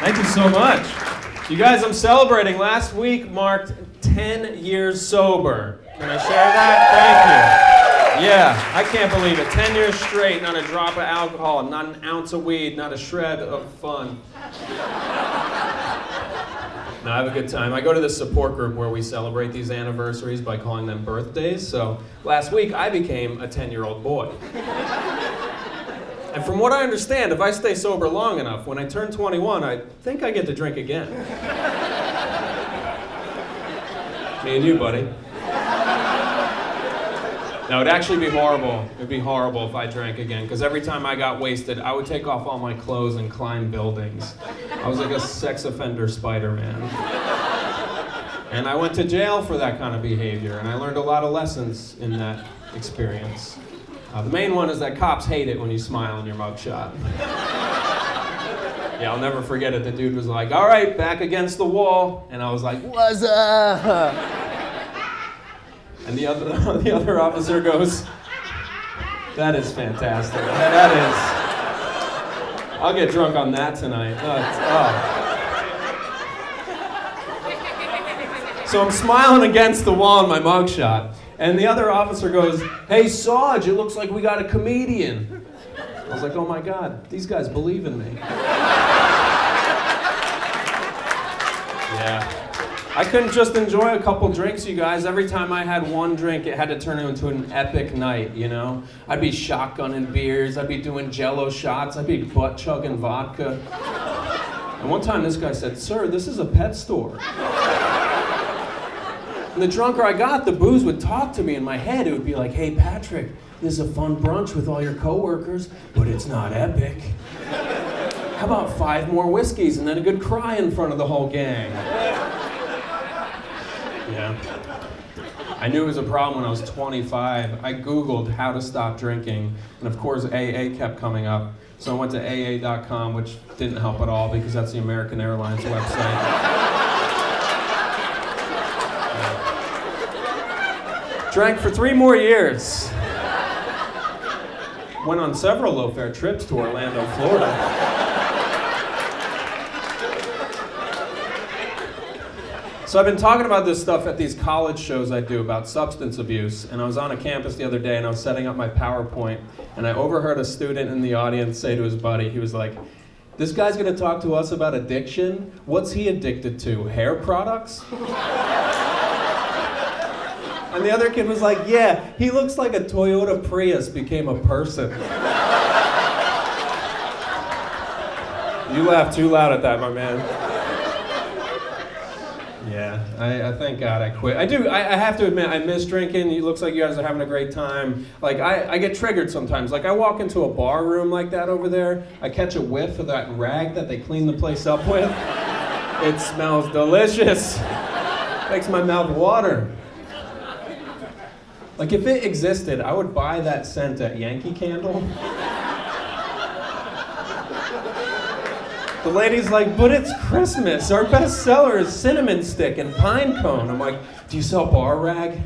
Thank you so much. You guys, I'm celebrating. Last week marked 10 years sober. Can I share that? Thank you. Yeah, I can't believe it. 10 years straight, not a drop of alcohol, not an ounce of weed, not a shred of fun. No, I have a good time. I go to this support group where we celebrate these anniversaries by calling them birthdays. So last week, I became a 10-year-old boy. And from what I understand, if I stay sober long enough, when I turn 21, I think I get to drink again. Me and you, buddy. No, it'd actually be horrible. It'd be horrible if I drank again, because every time I got wasted, I would take off all my clothes and climb buildings. I was like a sex offender Spider-Man. And I went to jail for that kind of behavior, and I learned a lot of lessons in that experience. The main one is that cops hate it when you smile in your mugshot. Yeah, I'll never forget it. The dude was like, "All right, back against the wall." And I was like, "What's up?" And the other officer goes, "That is fantastic. That is. I'll get drunk on that tonight." So I'm smiling against the wall in my mugshot. And the other officer goes, "Hey, Sarge, it looks like we got a comedian." I was like, "Oh my God, these guys believe in me." Yeah. I couldn't just enjoy a couple drinks, you guys. Every time I had one drink, it had to turn into an epic night, you know? I'd be shotgunning beers, I'd be doing Jello shots, I'd be butt-chugging vodka. And one time this guy said, "Sir, this is a pet store." And the drunker I got, the booze would talk to me in my head. It would be like, "Hey, Patrick, this is a fun brunch with all your coworkers, but it's not epic. How about 5 more whiskeys and then a good cry in front of the whole gang?" Yeah. I knew it was a problem when I was 25. I Googled how to stop drinking, and of course AA kept coming up. So I went to AA.com, which didn't help at all because that's the American Airlines website. Drank for 3 more years. Went on several low-fare trips to Orlando, Florida. So I've been talking about this stuff at these college shows I do about substance abuse, and I was on a campus the other day and I was setting up my PowerPoint, and I overheard a student in the audience say to his buddy, he was like, "This guy's gonna talk to us about addiction? What's he addicted to, hair products?" And the other kid was like, "Yeah, he looks like a Toyota Prius became a person." You laughed too loud at that, my man. Yeah, I thank God I quit. I have to admit, I miss drinking. It looks like you guys are having a great time. Like, I get triggered sometimes. Like, I walk into a bar room like that over there, I catch a whiff of that rag that they clean the place up with. It smells delicious. Makes my mouth water. Like, if it existed, I would buy that scent at Yankee Candle. The lady's like, "But it's Christmas. Our best seller is cinnamon stick and pine cone." I'm like, "Do you sell bar rag?"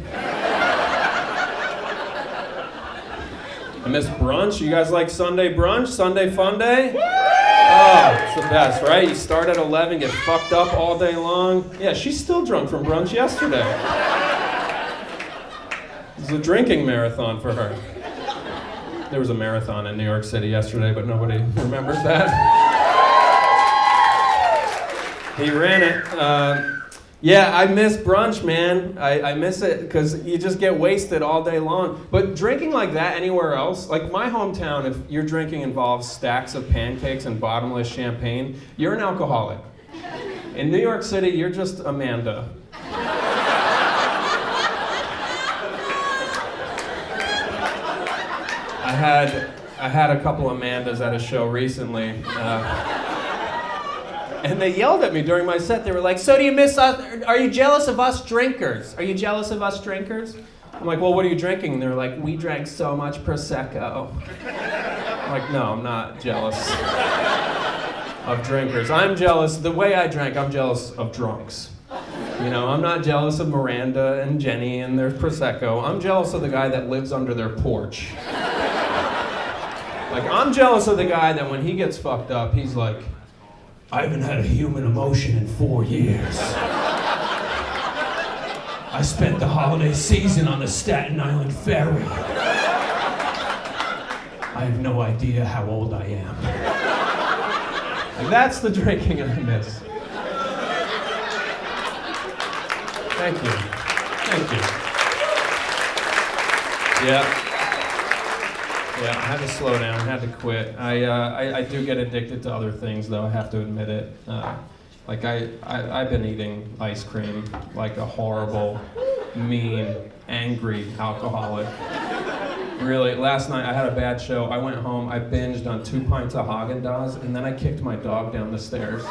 I miss brunch. You guys like Sunday brunch? Sunday fun day? Oh, it's the best, right? You start at 11, get fucked up all day long. Yeah, she's still drunk from brunch yesterday. It was a drinking marathon for her. There was a marathon in New York City yesterday, but nobody remembers that. He ran it. Yeah, I miss brunch, man. I miss it because you just get wasted all day long. But drinking like that anywhere else, like my hometown, if your drinking involves stacks of pancakes and bottomless champagne, you're an alcoholic. In New York City, you're just Amanda. I had a couple Amandas at a show recently, and they yelled at me during my set. They were like, "So do you miss us? Are you jealous of us drinkers? Are you jealous of us drinkers?" I'm like, "Well, what are you drinking?" And they're like, "We drank so much Prosecco." I'm like, "No, I'm not jealous of drinkers. I'm jealous, the way I drank, I'm jealous of drunks. You know, I'm not jealous of Miranda and Jenny and their Prosecco. I'm jealous of the guy that lives under their porch. Like, I'm jealous of the guy that when he gets fucked up, he's like, I haven't had a human emotion in 4 years. I spent the holiday season on the Staten Island ferry. I have no idea how old I am. Like, that's the drinking I miss. Thank you. Thank you. Yeah, I had to slow down, I had to quit. I do get addicted to other things, though, I have to admit it. Like, I've been eating ice cream like a horrible, mean, angry alcoholic. Really, last night I had a bad show. I went home, I binged on 2 pints of Haagen-Dazs, and then I kicked my dog down the stairs.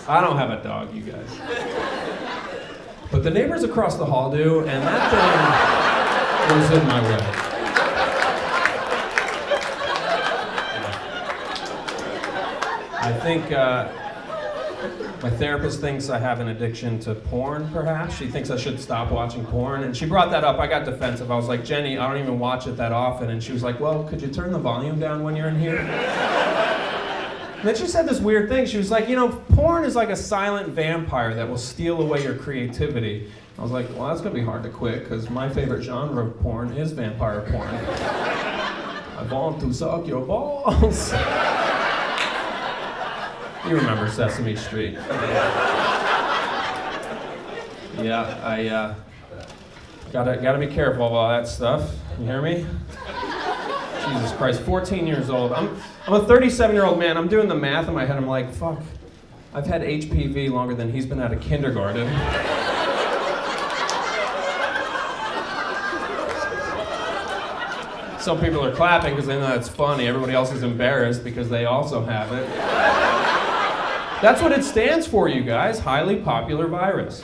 I don't have a dog, you guys. But the neighbors across the hall do, and that thing was in my way. I think my therapist thinks I have an addiction to porn, perhaps. She thinks I should stop watching porn, and she brought that up. I got defensive. I was like, Jenny, I don't even watch it that often. And she was like, well, could you turn the volume down when you're in here? And then she said this weird thing. She was like, you know, porn is like a silent vampire that will steal away your creativity. I was like, well, that's going to be hard to quit, because my favorite genre of porn is vampire porn. I want to suck your balls. You remember Sesame Street. Yeah, I gotta be careful of all that stuff. You hear me? Jesus Christ, 14 years old. I'm a 37-year-old man. I'm doing the math in my head. I'm like, fuck, I've had HPV longer than he's been out of kindergarten. Some people are clapping because they know that's funny. Everybody else is embarrassed because they also have it. That's what it stands for, you guys. Highly popular virus.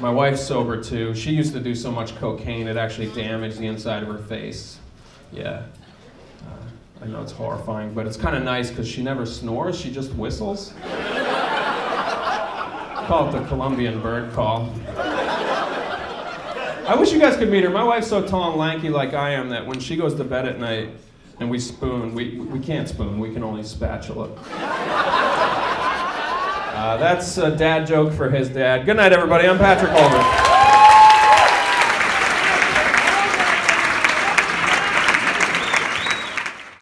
My wife's sober too. She used to do so much cocaine it actually damaged the inside of her face. Yeah. I know it's horrifying, but it's kind of nice because she never snores, she just whistles. Call it the Colombian bird call. I wish you guys could meet her. My wife's so tall and lanky like I am that when she goes to bed at night and we spoon, we can't spoon, we can only spatula. That's a dad joke for his dad. Good night, everybody. I'm Patrick Holbert.